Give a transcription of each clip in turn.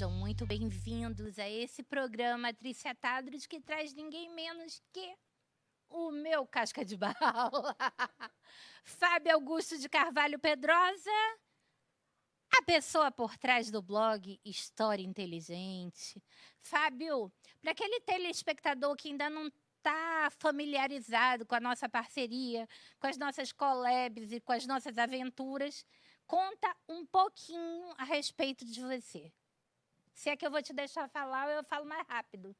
Sejam muito bem-vindos a esse programa Triciatados que traz ninguém menos que o meu casca de barro, Fábio Augusto de Carvalho Pedrosa, a pessoa por trás do blog História Inteligente. Fábio, para aquele telespectador que ainda não está familiarizado com a nossa parceria, com as nossas collabs e com as nossas aventuras, conta um pouquinho a respeito de você. Se é que eu vou te deixar falar, eu falo mais rápido.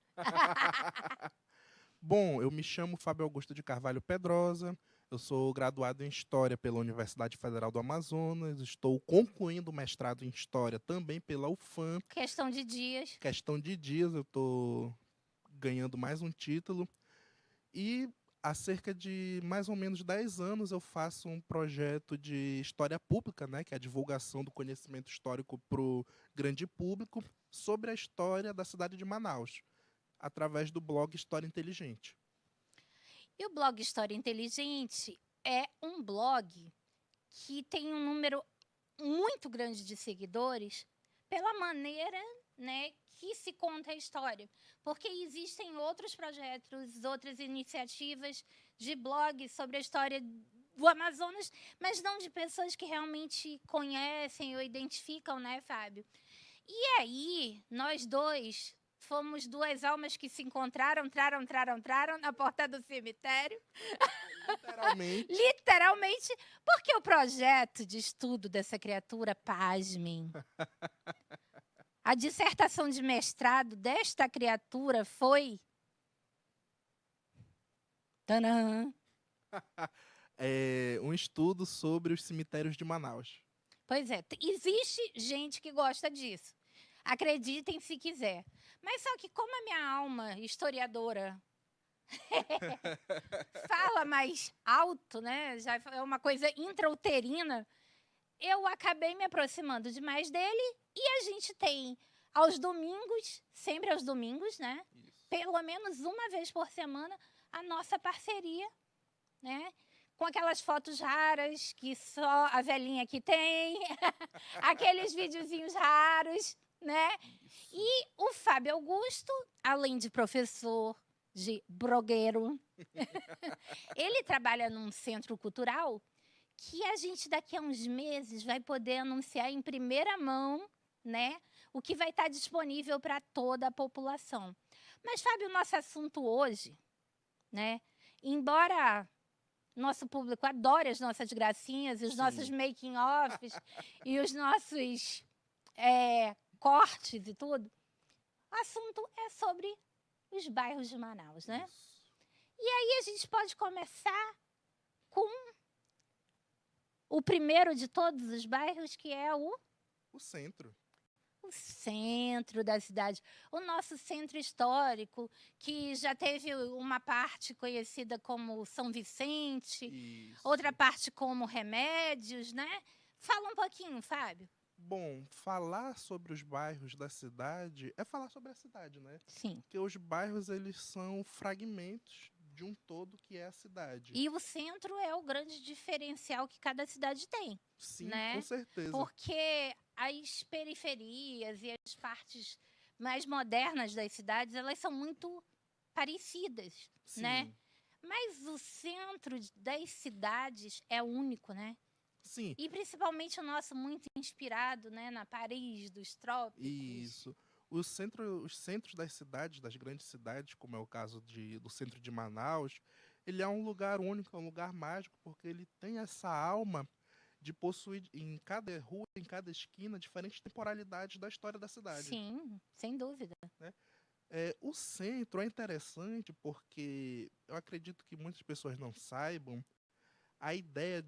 Bom, eu me chamo Fábio Augusto de Carvalho Pedrosa, eu sou graduado em História pela Universidade Federal do Amazonas, estou concluindo o mestrado em História também pela UFAM. Questão de dias. Questão de dias, eu estou ganhando mais um título. E há cerca de mais ou menos 10 anos eu faço um projeto de história pública, né, que é a divulgação do conhecimento histórico para o grande público sobre a história da cidade de Manaus, através do blog História Inteligente. E o blog História Inteligente é um blog que tem um número muito grande de seguidores pela maneira, né, que se conta a história. Porque existem outros projetos, outras iniciativas de blogs sobre a história do Amazonas, mas não de pessoas que realmente conhecem ou identificam, né, Fábio? E aí, nós dois fomos duas almas que se encontraram, traram na porta do cemitério. Literalmente. Literalmente, porque o projeto de estudo dessa criatura, pasmem, a dissertação de mestrado desta criatura foi... Tanã! É um estudo sobre os cemitérios de Manaus. Pois é, existe gente que gosta disso. Acreditem se quiser. Mas só que como a minha alma historiadora fala mais alto, né? Já é uma coisa intrauterina, eu acabei me aproximando demais dele e a gente tem aos domingos, sempre aos domingos, né? Isso. Pelo menos uma vez por semana, a nossa parceria, né? Com aquelas fotos raras que só a velhinha aqui tem, aqueles videozinhos raros, né? Isso. E o Fábio Augusto, além de professor, de blogueiro, ele trabalha num centro cultural que a gente daqui a uns meses vai poder anunciar em primeira mão, né, o que vai estar disponível para toda a população. Mas, Fábio, o nosso assunto hoje, né, embora nosso público adore as nossas gracinhas, os Sim. nossos making-offs e os nossos cortes e tudo, o assunto é sobre os bairros de Manaus, né? Isso. E aí a gente pode começar com o primeiro de todos os bairros, que é o centro. o centro da cidade. O nosso centro histórico, que já teve uma parte conhecida como São Vicente, Isso. outra parte como Remédios, né? Fala um pouquinho, Fábio. Bom, falar sobre os bairros da cidade é falar sobre a cidade, né? Sim. Porque os bairros, eles são fragmentos de um todo que é a cidade. E o centro é o grande diferencial que cada cidade tem. Sim, né? com certeza. Porque as periferias e as partes mais modernas das cidades, elas são muito parecidas, Sim. né? Mas o centro das cidades é único, né? Sim. E principalmente o nosso muito inspirado, né, na Paris dos trópicos. Isso. Os centros das cidades, das grandes cidades, como é o caso do centro de Manaus, ele é um lugar único, é um lugar mágico, porque ele tem essa alma de possuir em cada rua, em cada esquina, diferentes temporalidades da história da cidade. Sim, sem dúvida. Né? O centro é interessante porque eu acredito que muitas pessoas não saibam, a ideia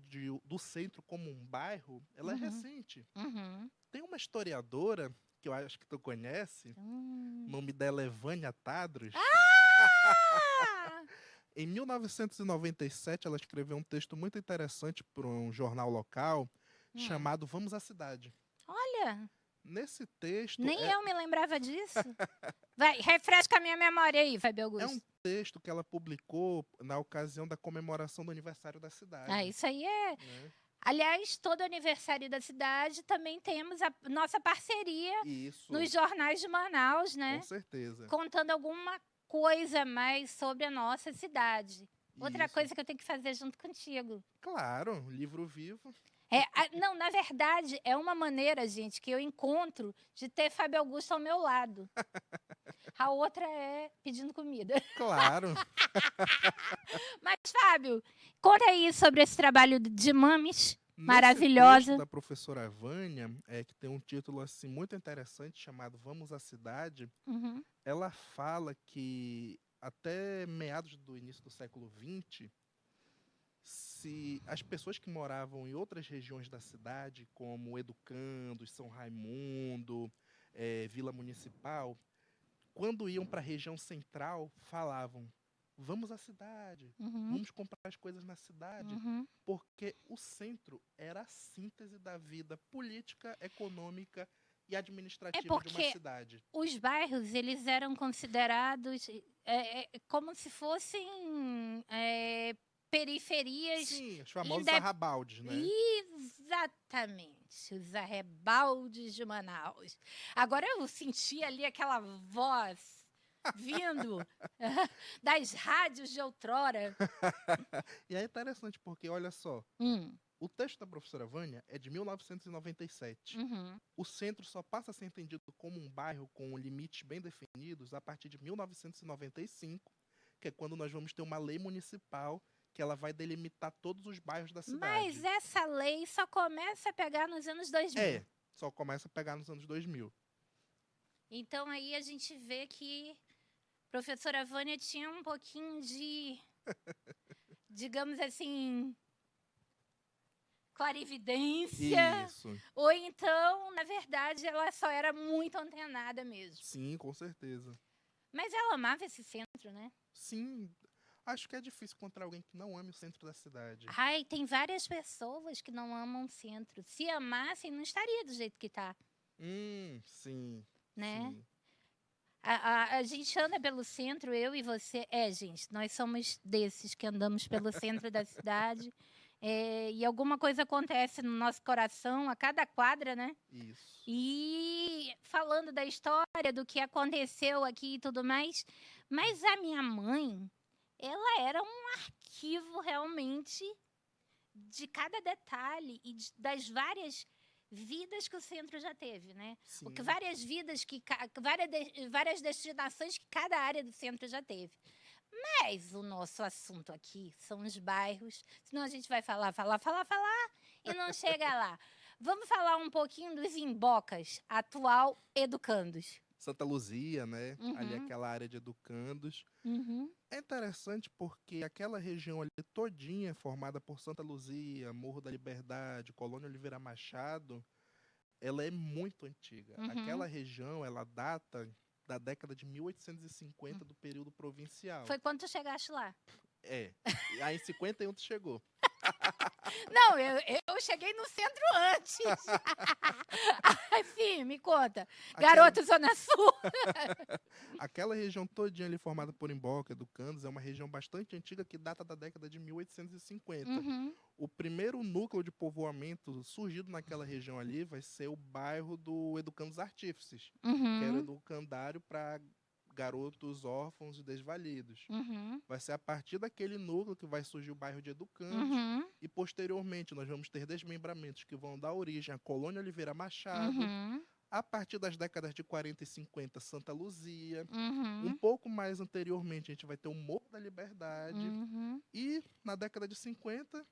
do centro como um bairro, ela é recente. Uhum. Tem uma historiadora, que eu acho que tu conhece, o nome dela é Vânia Tadros. Ah! Em 1997, ela escreveu um texto muito interessante para um jornal local chamado Vamos à Cidade. Olha, Nesse texto... nem eu me lembrava disso. Vai, refresca a minha memória aí, Fábio Augusto. É um texto que ela publicou na ocasião da comemoração do aniversário da cidade. Ah, isso aí é... Né? Aliás, todo aniversário da cidade também temos a nossa parceria Isso, nos jornais de Manaus, com né? certeza. Contando alguma coisa mais sobre a nossa cidade. Outra Isso. coisa que eu tenho que fazer junto contigo. Claro, livro vivo. Não, na verdade, é uma maneira, gente, que eu encontro de ter Fábio Augusto ao meu lado. A outra é pedindo comida. Claro. Mas, Fábio, conta aí sobre esse trabalho de mames Nesse maravilhosa. texto da professora Vânia, que tem um título assim muito interessante chamado Vamos à Cidade, Uhum. ela fala que até meados do início do século XX, se as pessoas que moravam em outras regiões da cidade, como Educandos, São Raimundo, Vila Municipal, quando iam para a região central, falavam: vamos à cidade, Uhum. vamos comprar as coisas na cidade, Uhum. porque o centro era a síntese da vida política, econômica e administrativa de uma porque cidade. Os bairros, eles eram considerados como se fossem periferias. Sim, os famosos Inde- arrabaldes, né? Exatamente, os arrebaldes de Manaus. Agora eu senti ali aquela voz vindo das rádios de outrora. E é interessante porque, olha só, o texto da professora Vânia é de 1997. Uhum. O centro só passa a ser entendido como um bairro com limites bem definidos a partir de 1995, que é quando nós vamos ter uma lei municipal que ela vai delimitar todos os bairros da cidade. Mas essa lei só começa a pegar nos anos 2000. Só começa a pegar nos anos 2000. Então aí a gente vê que a professora Vânia tinha um pouquinho de, digamos assim, clarividência. Isso. Ou então, na verdade, ela só era muito antenada mesmo. Sim, com certeza. Mas ela amava esse centro, né? Sim, acho que é difícil encontrar alguém que não ame o centro da cidade. Ai, tem várias pessoas que não amam o centro. Se amassem, não estaria do jeito que tá, Sim. né? Sim. A gente anda pelo centro, eu e você. Gente, nós somos desses que andamos pelo centro da cidade. E alguma coisa acontece no nosso coração a cada quadra, né? Isso. E falando da história, do que aconteceu aqui e tudo mais. Mas a minha mãe, ela era um arquivo realmente de cada detalhe e das várias vidas que o centro já teve, né? Sim. Porque várias vidas, várias destinações que cada área do centro já teve. Mas o nosso assunto aqui são os bairros, senão a gente vai falar e não chega lá. Vamos falar um pouquinho dos Imbocas, atual Educandos. Santa Luzia, né? Uhum. Ali aquela área de Educandos. Uhum. É interessante porque aquela região ali todinha formada por Santa Luzia, Morro da Liberdade, Colônia Oliveira Machado, ela é muito antiga. Uhum. Aquela região, ela data da década de 1850 do período provincial. Foi quando tu chegaste lá? E aí em 51 tu chegou. Não, eu cheguei no centro antes. Sim, me conta. Garoto Zona Sul. Aquela região todinha ali formada por Imboca, Educandos, é uma região bastante antiga que data da década de 1850. Uhum. O primeiro núcleo de povoamento surgido naquela região ali vai ser o bairro do Educandos Artífices, Uhum. que era o educandário para garotos órfãos e desvalidos. Uhum. Vai ser a partir daquele núcleo que vai surgir o bairro de Educandos. Uhum. E posteriormente nós vamos ter desmembramentos que vão dar origem à Colônia Oliveira Machado. Uhum. A partir das décadas de 40 e 50, Santa Luzia. Uhum. Um pouco mais anteriormente, a gente vai ter o Morro da Liberdade. Uhum. E na década de 50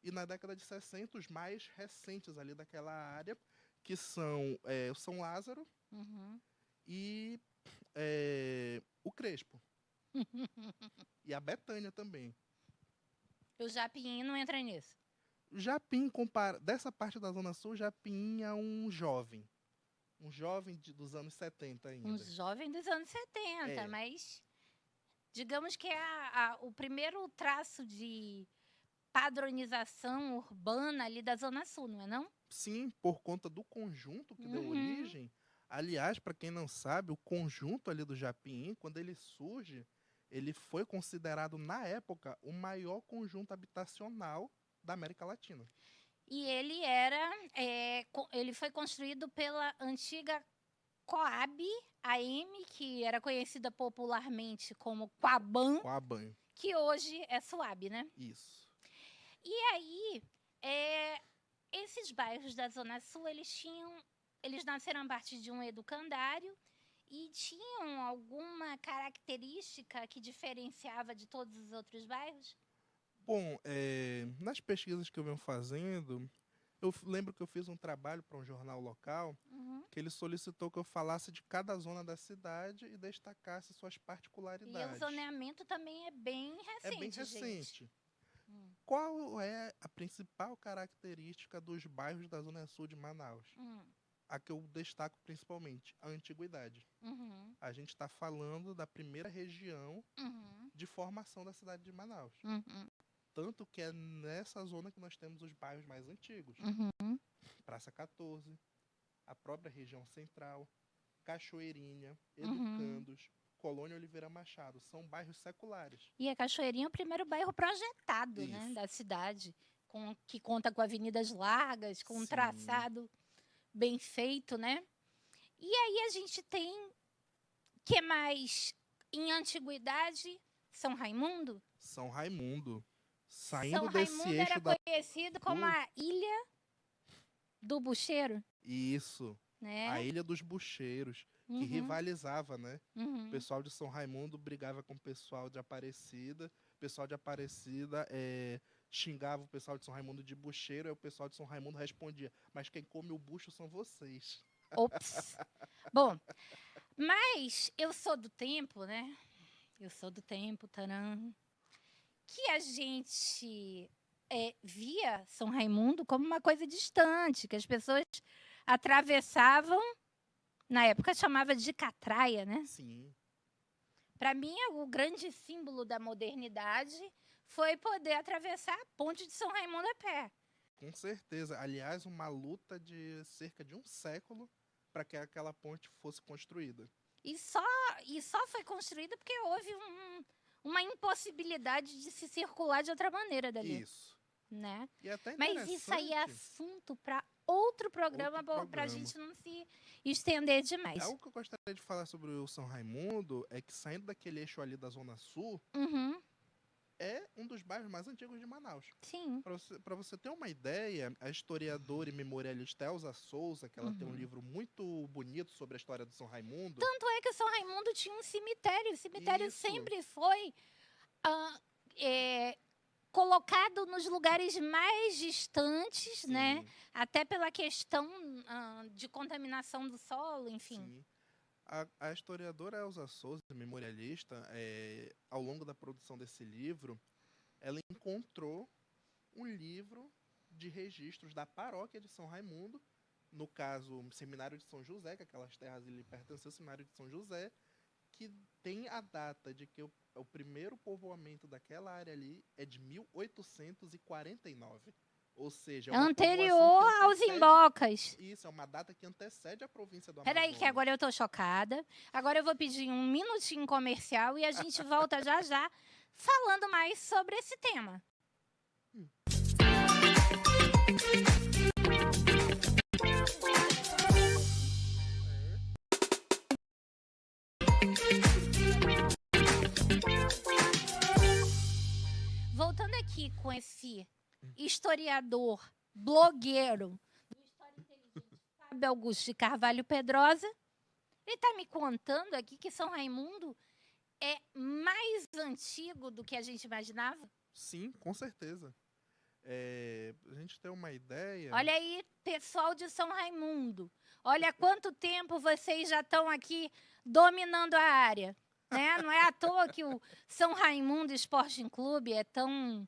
e na década de 60, os mais recentes ali daquela área, que são o São Lázaro Uhum. e o Crespo. E a Betânia também. O Japim não entra nisso. Japim, dessa parte da Zona Sul, Japim é um jovem. Um jovem dos anos 70 ainda. Um jovem dos anos 70, mas digamos que é o primeiro traço de padronização urbana ali da Zona Sul, não é não? Sim, por conta do conjunto que deu origem. Aliás, para quem não sabe, o conjunto ali do Japim, quando ele surge, ele foi considerado, na época, o maior conjunto habitacional da América Latina. E ele ele foi construído pela antiga Coab AM, que era conhecida popularmente como Coaban, Coaban. que hoje é Suab, né? Isso. E aí, esses bairros da Zona Sul, eles nasceram a partir de um educandário e tinham alguma característica que diferenciava de todos os outros bairros? Bom, nas pesquisas que eu venho fazendo, eu lembro que eu fiz um trabalho para um jornal local Uhum. que ele solicitou que eu falasse de cada zona da cidade e destacasse suas E o particularidades. zoneamento também é bem É bem recente, gente. recente. Hum, Qual é a principal característica dos bairros da Zona Sul de Manaus? hum, A que eu destaco principalmente, a antiguidade. uhum, A gente está falando da primeira região uhum, de formação da cidade de Manaus. uhum, Tanto que é nessa zona que nós temos os bairros mais antigos. uhum, Praça 14, a própria região central, Cachoeirinha, uhum. Educandos, Colônia Oliveira Machado. São bairros seculares. E a Cachoeirinha é o primeiro bairro projetado, né, Isso. da cidade, que conta com avenidas largas, com um Sim. traçado bem feito, né? E aí a gente tem, que mais em antiguidade, São Raimundo? São Raimundo. São Saindo desse Raimundo era eixo da conhecido como Sul, a Ilha do Bucheiro, isso, a né? Ilha dos Bucheiros, que Uhum, rivalizava, né? O uhum. pessoal de São Raimundo brigava com o pessoal de Aparecida. O pessoal de Aparecida xingava o pessoal de São Raimundo de bucheiro. Aí o pessoal de São Raimundo respondia: mas quem come o bucho são vocês. Ops. Bom, mas eu sou do tempo, né? Eu sou do tempo, taran, que a gente via São Raimundo como uma coisa distante, que as pessoas atravessavam, na época chamava de catraia, né? Sim, Para mim, o grande símbolo da modernidade foi poder atravessar a ponte de São Raimundo a pé. com certeza. Aliás, uma luta de cerca de um século para que aquela ponte fosse construída. E só foi construída porque houve uma impossibilidade de se circular de outra maneira dali, Isso. né? E é até Mas isso aí é interessante. assunto para outro programa, para a programa. gente não se estender demais. Algo que eu gostaria de falar sobre o São Raimundo é que, saindo daquele eixo ali da Zona Sul, Uhum, é um dos bairros mais antigos de Manaus. sim. Para você ter uma ideia, a historiadora e memorialista Elza Souza, que ela tem um livro muito bonito sobre a história do São Raimundo. Tanto é que São Raimundo tinha um cemitério. O cemitério Isso. sempre foi colocado nos lugares mais distantes, Sim, né? Até pela questão de contaminação do solo, enfim. sim. A historiadora Elza Souza, memorialista, ao longo da produção desse livro, ela encontrou um livro de registros da paróquia de São Raimundo, no caso, o Seminário de São José, que aquelas terras ali pertencem ao Seminário de São José, que tem a data de que o primeiro povoamento daquela área ali é de 1849. Ou seja, é uma Anterior povoação que aos antecede- Imbocas. Isso, é uma data que antecede a província do Amazonas. Peraí, que agora eu tô chocada. Agora eu vou pedir um minutinho comercial e a gente volta já já falando mais sobre esse tema. Voltando aqui com esse historiador, blogueiro do História Inteligente, Fábio Augusto de Carvalho Pedrosa, ele está me contando aqui que São Raimundo é mais antigo do que a gente imaginava? Sim, com certeza. A gente tem uma ideia. Olha aí, pessoal de São Raimundo. Olha quanto tempo vocês já estão aqui dominando a área. Né? Não é à toa que o São Raimundo Sporting Clube é tão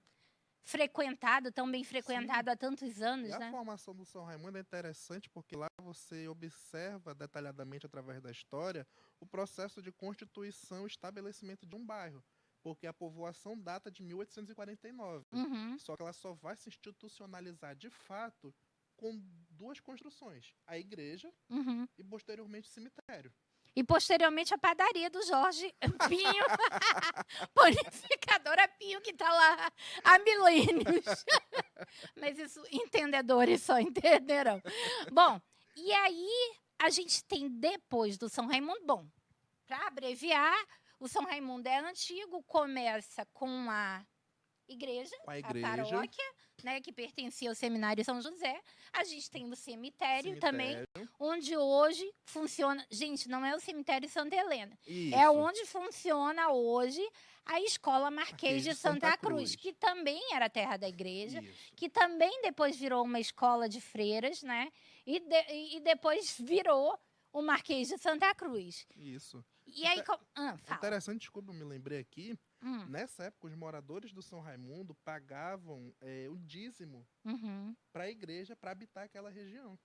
frequentado, tão bem frequentado há tantos anos, E a né? formação do São Raimundo é interessante porque lá você observa detalhadamente através da história o processo de constituição e estabelecimento de um bairro. Porque a povoação data de 1849. Uhum. Só que ela só vai se institucionalizar de fato com duas construções: a igreja Uhum. e posteriormente o cemitério. E posteriormente a padaria do Jorge Pinho, panificador. vereadora Pinho, que está lá há milênios. Mas isso, entendedores só entenderão. Bom, e aí a gente tem depois do São Raimundo, bom, para abreviar, o São Raimundo é antigo, começa com a igreja, Com a a igreja. paróquia, né, que pertencia ao Seminário São José. A gente tem o cemitério também, onde hoje funciona... Gente, não é o cemitério Santa Helena. Isso. É onde funciona hoje a Escola Marquês de Santa Cruz, que também era terra da igreja, Isso. que também depois virou uma escola de freiras, né? E depois virou o Marquês de Santa Cruz. Isso. E aí... fala. Interessante, desculpa, eu me lembrei aqui. Hum. Nessa época, os moradores do São Raimundo pagavam o dízimo Uhum. para a igreja para habitar aquela região.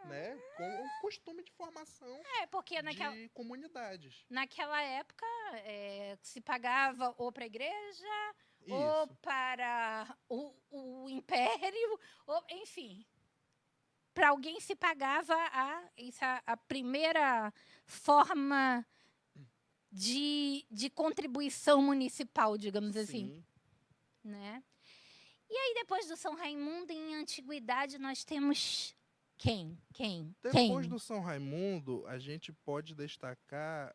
Né? Com um costume de formação Porque de comunidades. naquela época se pagava ou para a igreja, ou Isso. para o império, ou, enfim. Para alguém se pagava a primeira forma de contribuição municipal, digamos assim. Sim. Né? E aí, depois do São Raimundo, em antiguidade, nós temos quem? Depois do São Raimundo, a gente pode destacar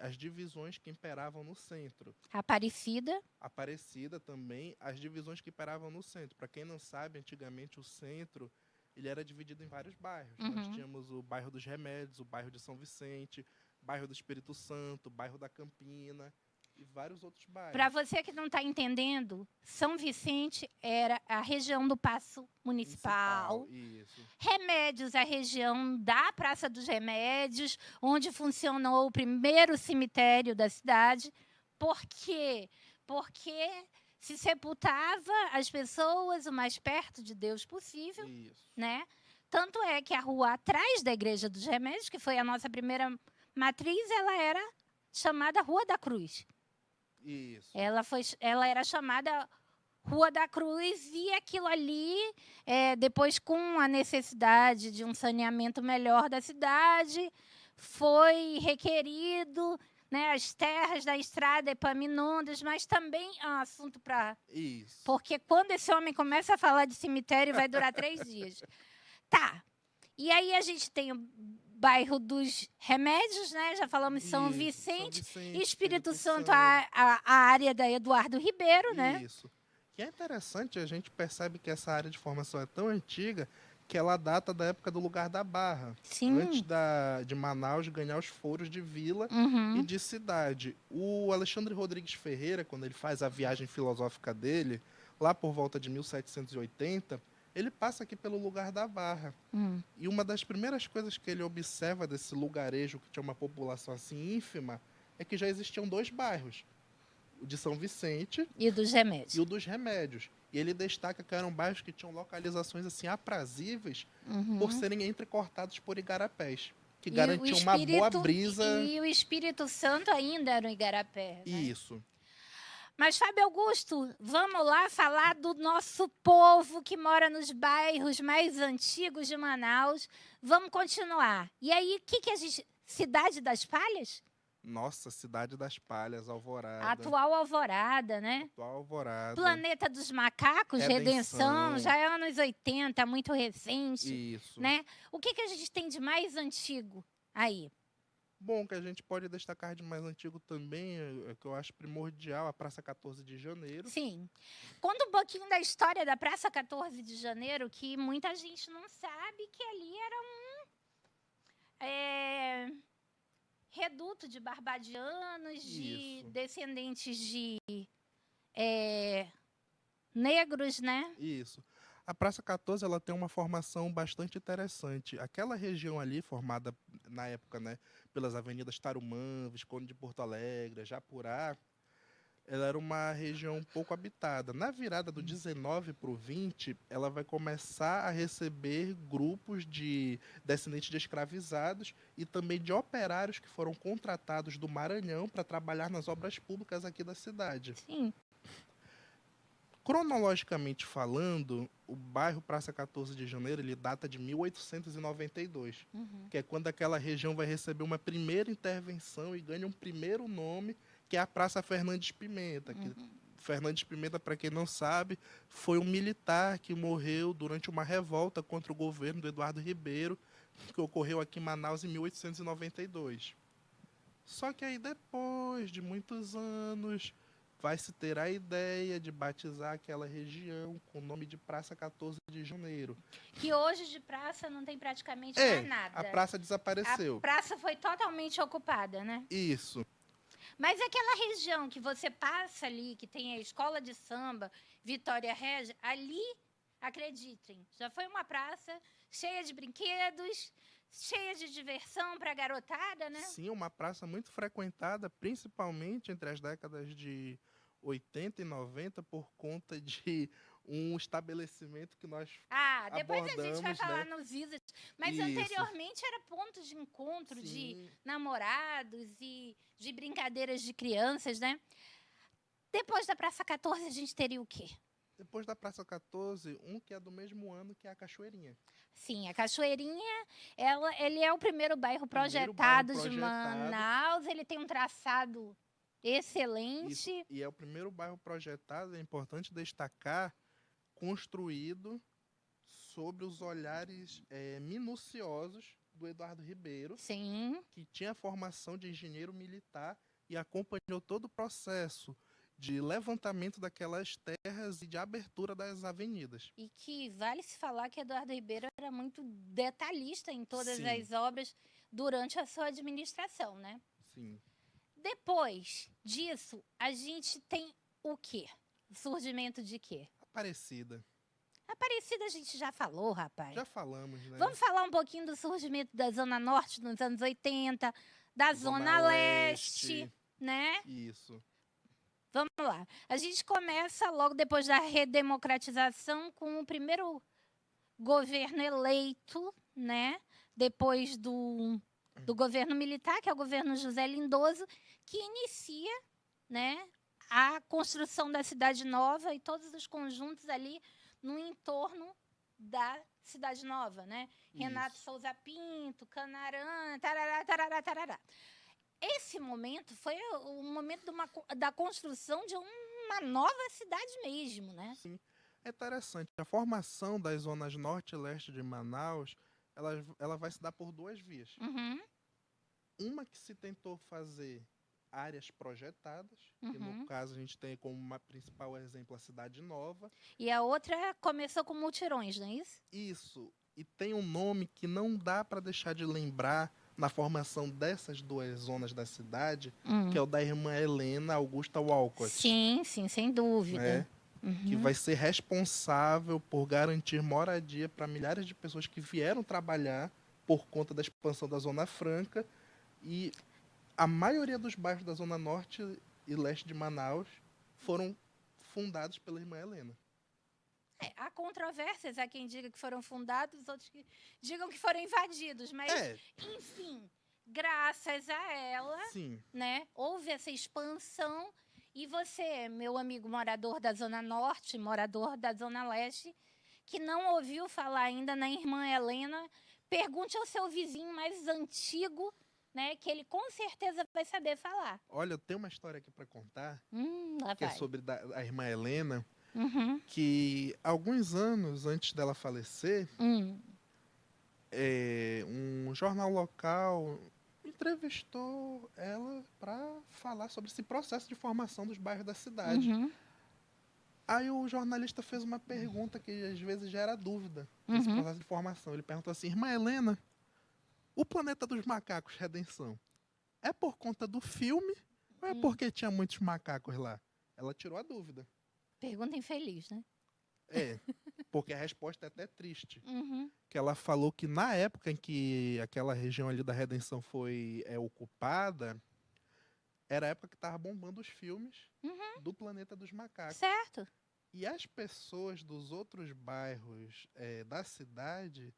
as divisões que imperavam no centro. Aparecida também, as divisões que imperavam no centro. Para quem não sabe, antigamente o centro ele era dividido em vários bairros. Uhum. Nós tínhamos o bairro dos Remédios, o bairro de São Vicente, bairro do Espírito Santo, bairro da Campina e vários outros bairros. Para você que não está entendendo, São Vicente era a região do Paço Municipal. Isso. Remédios, a região da Praça dos Remédios, onde funcionou o primeiro cemitério da cidade. Por quê? Porque se sepultava as pessoas o mais perto de Deus possível. Isso. Né? Tanto é que a rua atrás da Igreja dos Remédios, que foi a nossa primeira matriz, ela era chamada Rua da Cruz. Isso. Ela era chamada Rua da Cruz, e aquilo ali, depois com a necessidade de um saneamento melhor da cidade, foi requerido, né, as terras da estrada Epaminondas, mas também é um assunto para... Isso. Porque quando esse homem começa a falar de cemitério, vai durar 3 dias. Tá. E aí a gente tem o bairro dos Remédios, né? Já falamos São Vicente, Espírito Santo, a área da Eduardo Ribeiro, né? Isso. Que é interessante, a gente percebe que essa área de formação é tão antiga que ela data da época do Lugar da Barra. Sim. Antes de Manaus ganhar os foros de vila e de cidade. O Alexandre Rodrigues Ferreira, quando ele faz a viagem filosófica dele, lá por volta de 1780, ele passa aqui pelo Lugar da Barra. E uma das primeiras coisas que ele observa desse lugarejo, que tinha uma população assim ínfima, é que já existiam 2 bairros. O de São Vicente e dos Remédios. E o dos Remédios. E ele destaca que eram bairros que tinham localizações assim aprazíveis por serem entrecortados por igarapés, que garantiam uma boa brisa. E o Espírito Santo ainda era um igarapé. Né? Isso. Mas, Fábio Augusto, vamos lá falar do nosso povo que mora nos bairros mais antigos de Manaus. Vamos continuar. E aí, o que a gente... Cidade das Palhas? Nossa, Cidade das Palhas, Alvorada. Atual Alvorada, né? Atual Alvorada. Planeta dos Macacos, Redenção, já é anos 80, muito recente. Isso. Né? O que a gente tem de mais antigo aí? Bom, que a gente pode destacar de mais antigo também, que eu acho primordial, a Praça 14 de Janeiro. Sim. Conta um pouquinho da história da Praça 14 de Janeiro, que muita gente não sabe que ali era reduto de barbadianos, de descendentes de negros, né? Isso. A Praça 14 ela tem uma formação bastante interessante. Aquela região ali, formada na época, né, pelas avenidas Tarumã, Visconde de Porto Alegre, Japurá, ela era uma região pouco habitada. Na virada do 19 para o 20, ela vai começar a receber grupos de descendentes de escravizados e também de operários que foram contratados do Maranhão para trabalhar nas obras públicas aqui da cidade. Sim. Cronologicamente falando, o bairro Praça 14 de Janeiro ele data de 1892, que é quando aquela região vai receber uma primeira intervenção e ganha um primeiro nome, que é a Praça Fernandes Pimenta, que Fernandes Pimenta, para quem não sabe, foi um militar que morreu durante uma revolta contra o governo do Eduardo Ribeiro, que ocorreu aqui em Manaus em 1892. Só que aí depois de muitos anos, vai se ter a ideia de batizar aquela região com o nome de Praça 14 de Janeiro. Que hoje de praça não tem praticamente mais nada. A praça desapareceu. A praça foi totalmente ocupada, né? Isso. Mas aquela região que você passa ali, que tem a escola de samba, Vitória Régia, ali, acreditem, já foi uma praça cheia de brinquedos, cheia de diversão para a garotada, né? Sim, uma praça muito frequentada, principalmente entre as décadas de 80 e 90, por conta de um estabelecimento que nós depois a gente vai falar, né? nos visits. Mas Isso. Anteriormente era ponto de encontro, Sim, de namorados e de brincadeiras de crianças, né? Depois da Praça 14, a gente teria o quê? Depois da Praça 14, um que é do mesmo ano, que é a Cachoeirinha. Sim, a Cachoeirinha, ele é o primeiro bairro projetado de Manaus. Ele tem um traçado excelente. Isso. E é o primeiro bairro projetado, é importante destacar, construído sobre os olhares minuciosos do Eduardo Ribeiro. Sim. Que tinha formação de engenheiro militar e acompanhou todo o processo de levantamento daquelas terras e de abertura das avenidas. E que vale se falar que Eduardo Ribeiro era muito detalhista em todas Sim. as obras durante a sua administração, né? Sim. Depois disso, a gente tem o quê? O surgimento de quê? Aparecida. Aparecida a gente já falou, rapaz. Já falamos, né? Vamos falar um pouquinho do surgimento da Zona Norte nos anos 80, da Zona Leste, né? Isso. Vamos lá. A gente começa logo depois da redemocratização com o primeiro governo eleito, né? Depois do governo militar, que é o governo José Lindoso, que inicia, né, a construção da Cidade Nova e todos os conjuntos ali no entorno da Cidade Nova, né? Isso. Renato Souza Pinto, Canarã, tarará, tarará, tarará. Esse momento foi o momento da construção de uma nova cidade mesmo, né? Sim. É interessante. A formação das zonas norte e leste de Manaus, ela vai se dar por duas vias. Uhum. Uma que se tentou fazer áreas projetadas, que no caso a gente tem como principal exemplo a Cidade Nova. E a outra começou com mutirões, não é isso? Isso. E tem um nome que não dá para deixar de lembrar na formação dessas duas zonas da cidade, que é o da irmã Helena Augusta Walcott. Sim, sim, sem dúvida. Né? Que vai ser responsável por garantir moradia para milhares de pessoas que vieram trabalhar por conta da expansão da Zona Franca. E a maioria dos bairros da Zona Norte e Leste de Manaus foram fundados pela irmã Helena. Há controvérsias, há quem diga que foram fundados, outros que digam que foram invadidos, mas, enfim, graças a ela, Sim. Né, houve essa expansão. E você, meu amigo morador da Zona Norte, morador da Zona Leste, que não ouviu falar ainda na irmã Helena, pergunte ao seu vizinho mais antigo, né, que ele com certeza vai saber falar. Olha, eu tenho uma história aqui para contar, lá que vai. é sobre a irmã Helena, que alguns anos antes dela falecer, um jornal local entrevistou ela para falar sobre esse processo de formação dos bairros da cidade. Aí o jornalista fez uma pergunta que às vezes gera dúvida nesse processo de formação. Ele perguntou assim: irmã Helena, o Planeta dos Macacos Redenção é por conta do filme ou é porque tinha muitos macacos lá? Ela tirou a dúvida. Pergunta infeliz, né? Porque a resposta é até triste. Que ela falou que na época em que aquela região ali da Redenção foi ocupada, era a época que estava bombando os filmes do Planeta dos Macacos. Certo. E as pessoas dos outros bairros da cidade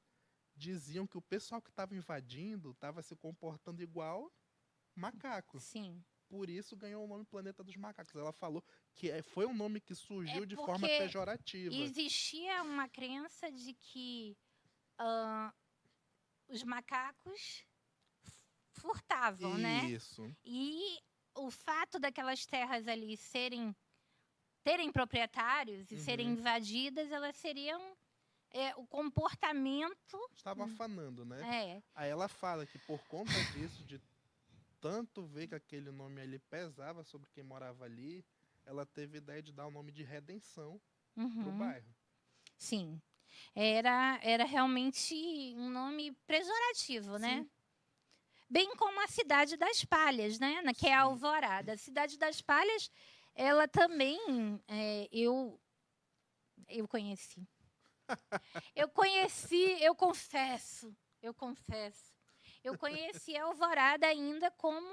diziam que o pessoal que estava invadindo estava se comportando igual macaco. Sim. Por isso ganhou o nome Planeta dos Macacos. Ela falou que foi um nome que surgiu de forma pejorativa. Existia uma crença de que os macacos furtavam, né? Isso. E o fato daquelas terras ali serem terem proprietários e serem Uhum. invadidas, elas seriam o comportamento. Estavam afanando, né? É, Aí ela fala que por conta disso, de tanto ver que aquele nome ali pesava sobre quem morava ali, ela teve a ideia de dar o nome de Redenção pro uhum, bairro. sim. Era realmente um nome pejorativo, né? Sim, Bem como a Cidade das Palhas, né? Que é a sim. Alvorada. A Cidade das Palhas, ela também, eu conheci. Eu conheci, eu confesso. Eu conheci a Alvorada ainda como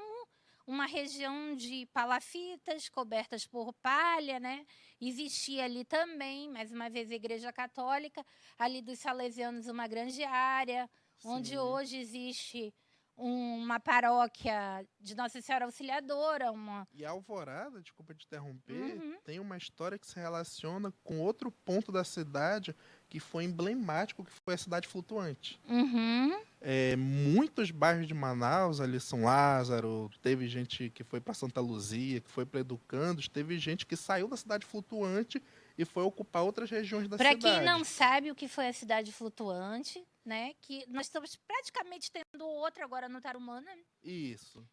uma região de palafitas cobertas por palha, né? Existia ali também, mais uma vez, a Igreja Católica, ali dos Salesianos, uma grande área, onde Sim. hoje existe uma paróquia de Nossa Senhora Auxiliadora, uma. E a Alvorada, desculpa te interromper, Uhum, tem uma história que se relaciona com outro ponto da cidade que foi emblemático, que foi a cidade flutuante. uhum. Muitos bairros de Manaus, ali São Lázaro, teve gente que foi para Santa Luzia, que foi para Educandos, teve gente que saiu da cidade flutuante e foi ocupar outras regiões da Para quem não cidade. sabe o que foi a cidade flutuante, né? Que nós estamos praticamente tendo outra agora no Tarumã, Isso,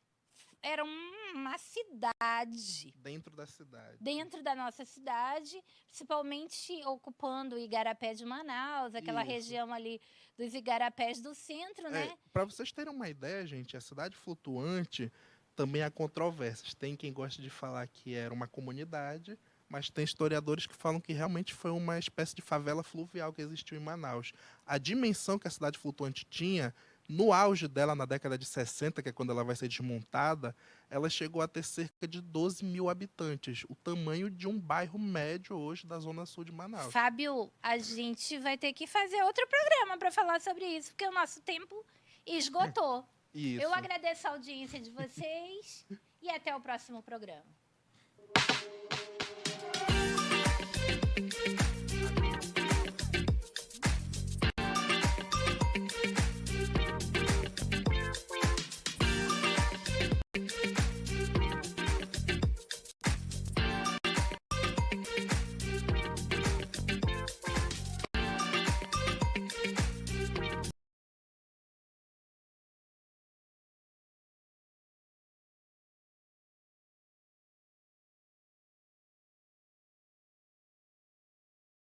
era uma cidade dentro da cidade. dentro da nossa cidade, principalmente ocupando o Igarapé de Manaus, aquela Isso. região ali dos Igarapés do centro, né? Para vocês terem uma ideia, gente, a cidade flutuante também há controvérsias. Tem quem gosta de falar que era uma comunidade, mas tem historiadores que falam que realmente foi uma espécie de favela fluvial que existiu em Manaus. A dimensão que a cidade flutuante tinha, no auge dela, na década de 60, que é quando ela vai ser desmontada, ela chegou a ter cerca de 12 mil habitantes, o tamanho de um bairro médio hoje da zona sul de Manaus. Fábio, a gente vai ter que fazer outro programa para falar sobre isso, porque o nosso tempo esgotou. Isso. Eu agradeço a audiência de vocês e até o próximo programa.